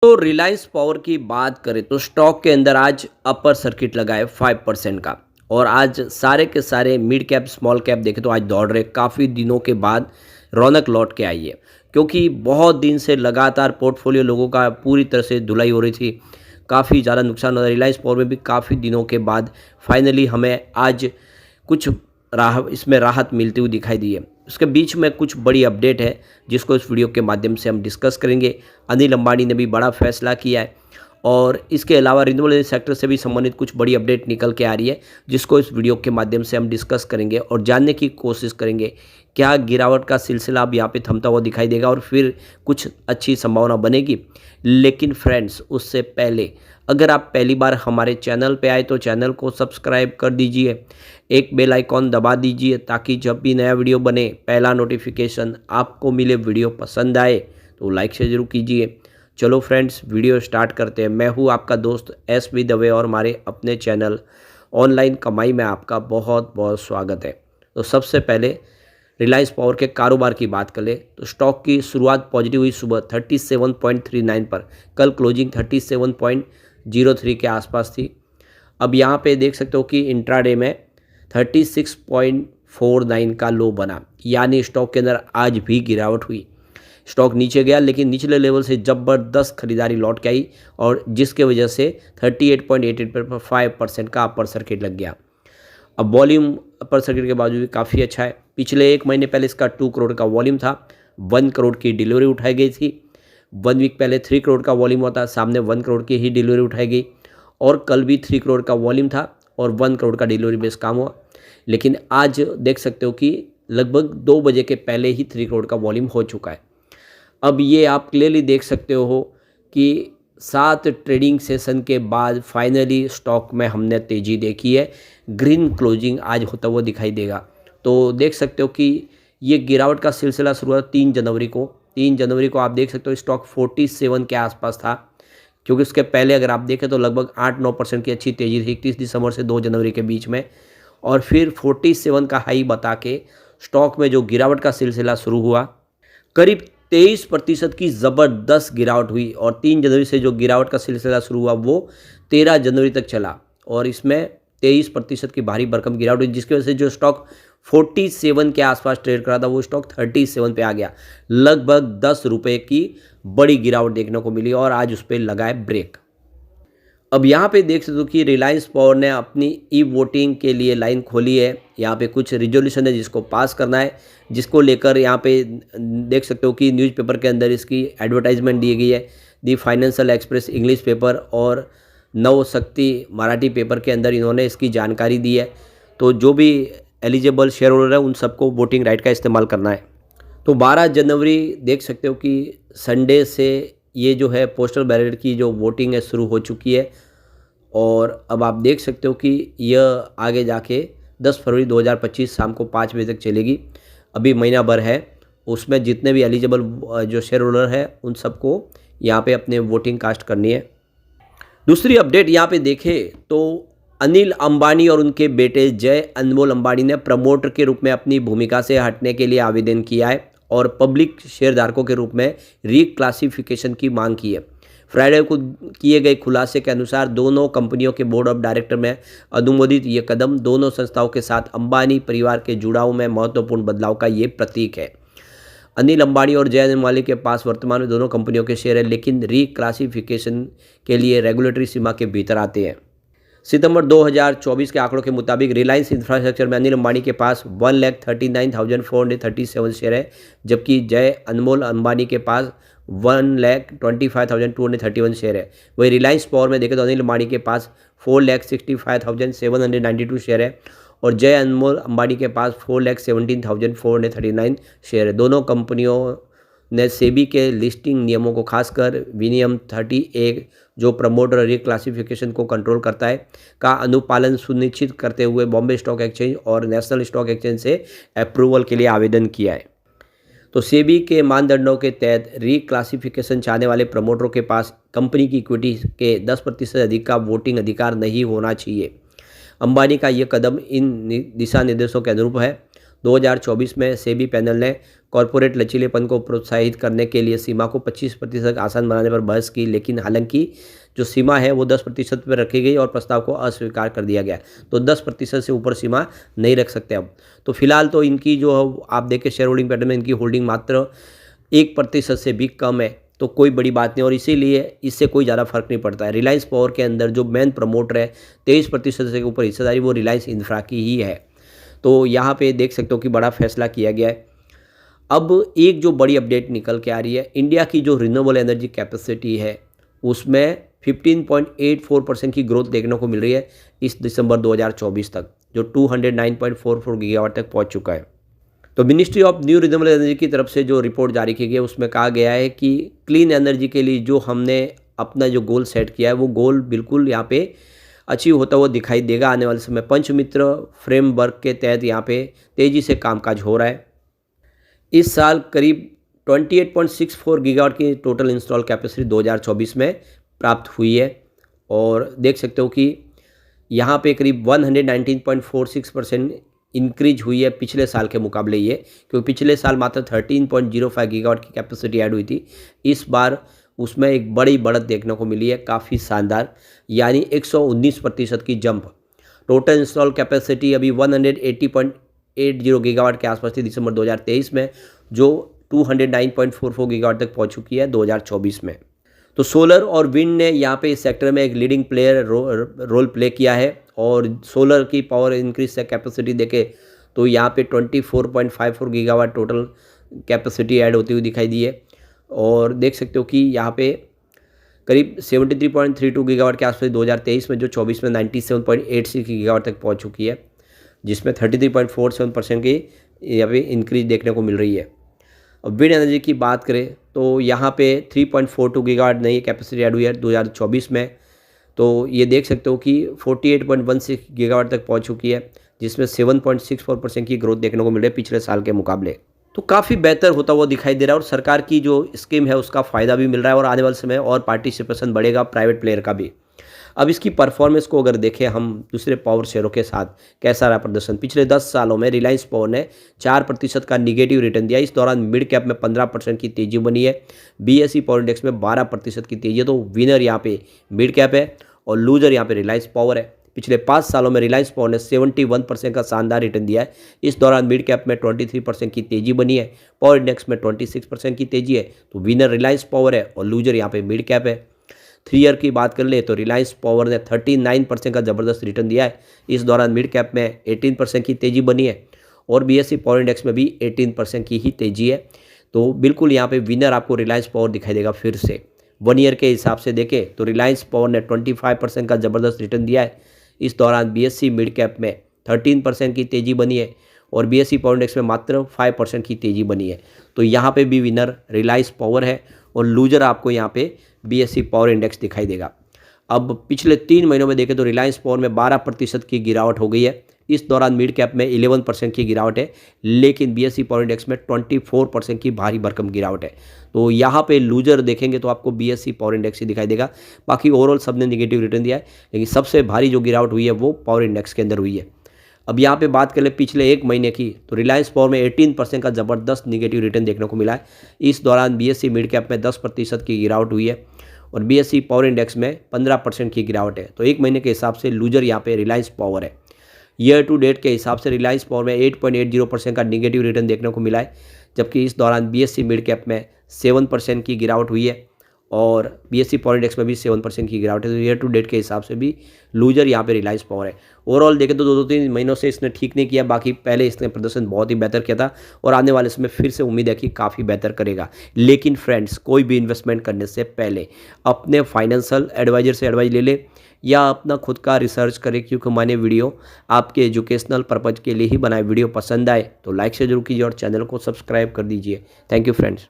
तो रिलायंस पावर की बात करें तो स्टॉक के अंदर आज अपर सर्किट लगा है 5% का। और आज सारे के सारे मिड कैप स्मॉल कैप देखें तो आज दौड़ रहे, काफ़ी दिनों के बाद रौनक लौट के आई है। क्योंकि बहुत दिन से लगातार पोर्टफोलियो लोगों का पूरी तरह से धुलाई हो रही थी, काफ़ी ज़्यादा नुकसान हो रहा है। रिलायंस पावर में भी काफ़ी दिनों के बाद फाइनली हमें आज कुछ इसमें राहत मिलती हुई दिखाई दी है। उसके बीच में कुछ बड़ी अपडेट है जिसको इस वीडियो के माध्यम से हम डिस्कस करेंगे। अनिल अंबानी ने भी बड़ा फैसला किया है और इसके अलावा रिन्यूएबल एनर्जी सेक्टर से भी संबंधित कुछ बड़ी अपडेट निकल के आ रही है, जिसको इस वीडियो के माध्यम से हम डिस्कस करेंगे और जानने की कोशिश करेंगे क्या गिरावट का सिलसिला अब यहाँ पे थमता हुआ दिखाई देगा और फिर कुछ अच्छी संभावना बनेगी। लेकिन फ्रेंड्स, उससे पहले अगर आप पहली बार हमारे चैनल पे आए तो चैनल को सब्सक्राइब कर दीजिए, एक बेल आइकॉन दबा दीजिए ताकि जब भी नया वीडियो बने पहला नोटिफिकेशन आपको मिले। वीडियो पसंद आए तो लाइक से जरूर कीजिए। चलो फ्रेंड्स, वीडियो स्टार्ट करते हैं। मैं हूँ आपका दोस्त SV दवे और हमारे अपने चैनल ऑनलाइन कमाई में आपका बहुत बहुत स्वागत है। तो सबसे पहले रिलायंस पावर के कारोबार की बात करें तो स्टॉक की शुरुआत पॉजिटिव हुई सुबह 37.39 पर। कल क्लोजिंग 37.03 के आसपास थी। अब यहाँ पे देख सकते हो कि इंट्राडे में 36.49 का लो बना, यानी स्टॉक के अंदर आज भी गिरावट हुई। स्टॉक नीचे गया लेकिन निचले लेवल से ज़बरदस्त खरीदारी लौट के आई और जिसके वजह से 38.88 पर 5% का अपर सर्किट लग गया। अब वॉल्यूम अपर सर्किट के बावजूद भी काफ़ी अच्छा है। पिछले एक महीने पहले इसका 2 करोड़ का वॉल्यूम था, 1 करोड़ की डिलीवरी उठाई गई थी। 1 वीक पहले 3 करोड़ का वॉल्यूम होता, सामने 1 करोड़ की ही डिलीवरी उठाई गई और कल भी 3 करोड़ का वॉल्यूम था और 1 करोड़ का डिलीवरी बेस काम हुआ। लेकिन आज देख सकते हो कि लगभग 2 बजे के पहले ही 3 करोड़ का वॉल्यूम हो चुका है। अब ये आप क्लियरली देख सकते हो कि 7 ट्रेडिंग सेशन के बाद फाइनली स्टॉक में हमने तेज़ी देखी है। ग्रीन क्लोजिंग आज होता हुआ दिखाई देगा। तो देख सकते हो कि ये गिरावट का सिलसिला शुरू हुआ 3 जनवरी को। 3 जनवरी को आप देख सकते हो स्टॉक 47 के आसपास था, क्योंकि उसके पहले अगर आप देखें तो लगभग 8-9% की अच्छी तेज़ी थी 31 दिसंबर से 2 जनवरी के बीच में। और फिर 47 का हाई बता के स्टॉक में जो गिरावट का सिलसिला शुरू हुआ, करीब 23% की ज़बरदस्त गिरावट हुई और 3 जनवरी से जो गिरावट का सिलसिला शुरू हुआ वो 13 जनवरी तक चला और इसमें 23% की भारी भरकम गिरावट हुई, जिसकी वजह से जो स्टॉक 47 के आसपास ट्रेड कर रहा था वो स्टॉक 37 पे आ गया। लगभग 10 रुपये की बड़ी गिरावट देखने को मिली और आज उस पर लगा है ब्रेक। अब यहाँ पे देख सकते हो कि रिलायंस पावर ने अपनी ई वोटिंग के लिए लाइन खोली है। यहाँ पे कुछ रिजोल्यूशन है जिसको पास करना है, जिसको लेकर यहाँ पे देख सकते हो कि न्यूज़पेपर के अंदर इसकी एडवर्टाइजमेंट दी गई है। The financial express English paper और नव शक्ति मराठी पेपर के अंदर इन्होंने इसकी जानकारी दी है। तो जो भी एलिजिबल शेयर होल्डर है उन सबको वोटिंग राइट का इस्तेमाल करना है। तो 12 जनवरी देख सकते हो कि संडे से ये जो है पोस्टल बैलेट की जो वोटिंग है शुरू हो चुकी है और अब आप देख सकते हो कि यह आगे जाके 10 फरवरी 2025 शाम को 5 बजे तक चलेगी। अभी महीना भर है, उसमें जितने भी एलिजिबल जो शेयर होल्डर है उन सबको यहाँ पे अपने वोटिंग कास्ट करनी है। दूसरी अपडेट यहाँ पे देखें तो अनिल अंबानी और उनके बेटे जय अनमोल अंबानी ने प्रमोटर के रूप में अपनी भूमिका से हटने के लिए आवेदन किया है और पब्लिक शेयरधारकों के रूप में रिक्लासिफिकेशन की मांग की है। फ्राइडे को किए गए खुलासे के अनुसार दोनों कंपनियों के बोर्ड ऑफ डायरेक्टर में अनुमोदित ये कदम दोनों संस्थाओं के साथ अंबानी परिवार के जुड़ाव में महत्वपूर्ण बदलाव का ये प्रतीक है। अनिल अंबानी और जय अंबानी के पास वर्तमान में दोनों कंपनियों के शेयर है, लेकिन रिक्लासिफिकेशन के लिए रेगुलेटरी सीमा के भीतर आते हैं। सितंबर 2024 के आंकड़ों के मुताबिक रिलायंस इंफ्रास्ट्रक्चर में अनिल अंबानी के पास 1,39,437 शेयर है, जबकि जय अनमोल अंबानी के पास 1,25,231 शेयर है। वही रिलायंस पावर में देखें तो अनिल अंबानी के पास 4,65,792 शेयर है और जय अनमोल अंबानी के पास 4,17,439 शेयर है। दोनों कंपनियों ने सेबी के लिस्टिंग नियमों को खासकर विनियम 30A जो प्रमोटर रिक्लासिफिकेशन को कंट्रोल करता है का अनुपालन सुनिश्चित करते हुए बॉम्बे स्टॉक एक्सचेंज और नेशनल स्टॉक एक्सचेंज से अप्रूवल के लिए आवेदन किया है। तो सेबी के मानदंडों के तहत रिक्लासिफिकेशन चाहने वाले प्रमोटरों के पास कंपनी की इक्विटी के 10% अधिक का वोटिंग अधिकार नहीं होना चाहिए। अंबानी का यह कदम इन दिशा निर्देशों के अनुरूप है। 2024 में सेबी पैनल ने कॉरपोरेट लचीलेपन को प्रोत्साहित करने के लिए सीमा को 25% आसान बनाने पर बहस की, लेकिन हालांकि जो सीमा है वो 10% पर रखी गई और प्रस्ताव को अस्वीकार कर दिया गया। तो 10% से ऊपर सीमा नहीं रख सकते अब। तो फिलहाल तो इनकी जो आप देखें शेयर होल्डिंग पैटर्न में इनकी होल्डिंग मात्र 1% से भी कम है, तो कोई बड़ी बात नहीं और इसीलिए इससे कोई ज़्यादा फर्क नहीं पड़ता है। रिलायंस पावर के अंदर जो मेन प्रमोटर है 23% से ऊपर हिस्सेदारी वो रिलायंस इंफ्रा की ही है। तो यहाँ पे देख सकते हो कि बड़ा फैसला किया गया है। अब एक जो बड़ी अपडेट निकल के आ रही है, इंडिया की जो रिन्यूएबल एनर्जी कैपेसिटी है उसमें 15.84% की ग्रोथ देखने को मिल रही है इस दिसंबर 2024 तक, जो 209.44 गीगावाट तक पहुँच चुका है। तो ministry of new renewable energy की तरफ से जो रिपोर्ट जारी की गई है उसमें कहा गया है कि क्लीन एनर्जी के लिए जो हमने अपना जो गोल सेट किया है वो गोल बिल्कुल यहाँ पे अचीव होता हुआ दिखाई देगा आने वाले समय। पंचमित्र फ्रेमवर्क के तहत यहाँ पे तेज़ी से कामकाज हो रहा है। इस साल करीब 28.64 गीगावाट की टोटल इंस्टॉल कैपेसिटी 2024 में प्राप्त हुई है और देख सकते हो कि यहाँ पे करीब 119.46% इंक्रीज हुई है पिछले साल के मुकाबले ये, क्योंकि पिछले साल मात्र 13.05 गीगावाट की कैपेसिटी ऐड हुई थी। इस बार उसमें एक बड़ी बढ़त देखने को मिली है, काफ़ी शानदार, यानी 119% की जंप। टोटल इंस्टॉल कैपेसिटी अभी 180.80 गीगावाट के आसपास थी दिसंबर 2023 में, जो 209.44 गीगावाट तक पहुंच चुकी है 2024 में। तो सोलर और विंड ने यहाँ पे इस सेक्टर में एक लीडिंग प्लेयर रोल प्ले किया है और सोलर की पावर इंक्रीज से कैपेसिटी देखे तो यहाँ पे 24.54 गीगावाट टोटल कैपेसिटी ऐड होती हुई दिखाई दी है और देख सकते हो कि यहाँ पे करीब 73.32 गीगावाट के आसपास 2023 में, जो 24 में 97.86 गीगावाट तक पहुँच चुकी है, जिसमें 33.47% की यहाँ पे इंक्रीज देखने को मिल रही है। अब विंड एनर्जी की बात करें तो यहाँ पे 3.42 गीगावाट नई कैपेसिटी ऐड हुई है 2024 में, तो ये देख सकते हो कि 48.16 गीगावाट तक पहुँच चुकी है, जिसमें 7.64% की ग्रोथ देखने को मिल रही है पिछले साल के मुकाबले। तो काफ़ी बेहतर होता हुआ दिखाई दे रहा है और सरकार की जो स्कीम है उसका फ़ायदा भी मिल रहा है और आने वाले समय और पार्टिसिपेशन बढ़ेगा प्राइवेट प्लेयर का भी। अब इसकी परफॉर्मेंस को अगर देखें हम दूसरे पावर शेयरों के साथ कैसा रहा प्रदर्शन, पिछले 10 सालों में रिलायंस पावर ने 4% का निगेटिव रिटर्न दिया। इस दौरान मिड कैप में 15% की तेजी बनी है, बीएसई पावर इंडेक्स में 12% की तेजी है। तो विनर यहाँ पे मिड कैप है और लूजर यहाँ पे रिलायंस पावर है। पिछले 5 सालों में रिलायंस पावर ने 71% का शानदार रिटर्न दिया है। इस दौरान मिड कैप में 23% की तेजी बनी है, पावर इंडेक्स में 26% की तेजी है। तो विनर रिलायंस पावर है और लूजर यहाँ पे मिड कैप है। 3 ईयर की बात कर ले तो रिलायंस पावर ने 39% का ज़बरदस्त रिटर्न दिया है। इस दौरान मिड कैप में 18% की तेजी बनी है और बीएसई पावर इंडेक्स में भी 18% की ही तेजी है। तो बिल्कुल यहाँ पे विनर आपको रिलायंस पावर दिखाई देगा फिर से। 1 ईयर के हिसाब से देखें तो रिलायंस पावर ने 25% का ज़बरदस्त रिटर्न दिया है। इस दौरान बीएसई मिड कैप में 13% की तेज़ी बनी है और बीएसई पावर इंडेक्स में मात्र 5% की तेज़ी बनी है। तो यहाँ पे भी विनर रिलायंस पावर है और लूजर आपको यहाँ पे बीएसई पावर इंडेक्स दिखाई देगा। अब पिछले 3 महीनों में देखें तो रिलायंस पावर में 12% की गिरावट हो गई है। इस दौरान मिड कैप में 11% की गिरावट है, लेकिन बीएसई पावर इंडेक्स में 24% की भारी भरकम गिरावट है। तो यहाँ पे लूजर देखेंगे तो आपको बीएसई पावर इंडेक्स ही दिखाई देगा। बाकी ओवरऑल सबने निगेटिव रिटर्न दिया है, लेकिन सबसे भारी जो गिरावट हुई है वो पावर इंडेक्स के अंदर हुई है। अब यहाँ पे बात कर ले पिछले 1 महीने की तो रिलायंस पावर में 18% का ज़बरदस्त निगेटिव रिटर्न देखने को मिला है। इस दौरान बीएसई मिड कैप में 10% की गिरावट हुई है और बीएसई पावर इंडेक्स में 15% की गिरावट है। तो 1 महीने के हिसाब से लूजर यहाँ पे रिलायंस पावर है। ईयर टू डेट के हिसाब से रिलायंस पावर में 8.80% का निगेटिव रिटर्न देखने को मिला है, जबकि इस दौरान बीएसई मिड कैप में 7% की गिरावट हुई है और बीएसई पावर इंडेक्स में भी 7% की गिरावट है। तो ईयर टू डेट के हिसाब से भी लूजर यहाँ पे रिलायंस पावर है। ओवरऑल देखें तो 2-3 महीनों से इसने ठीक नहीं किया, बाकी पहले इसने प्रदर्शन बहुत ही बेहतर किया था और आने वाले समय फिर से उम्मीद है कि काफ़ी बेहतर करेगा। लेकिन फ्रेंड्स, कोई भी इन्वेस्टमेंट करने से पहले अपने फाइनेंशियल एडवाइजर से एडवाइस ले ले या अपना खुद का रिसर्च करें, क्योंकि मैंने वीडियो आपके एजुकेशनल पर्पज़ के लिए ही बनाए। वीडियो पसंद आए तो लाइक से जरूर कीजिए और चैनल को सब्सक्राइब कर दीजिए। Thank you friends.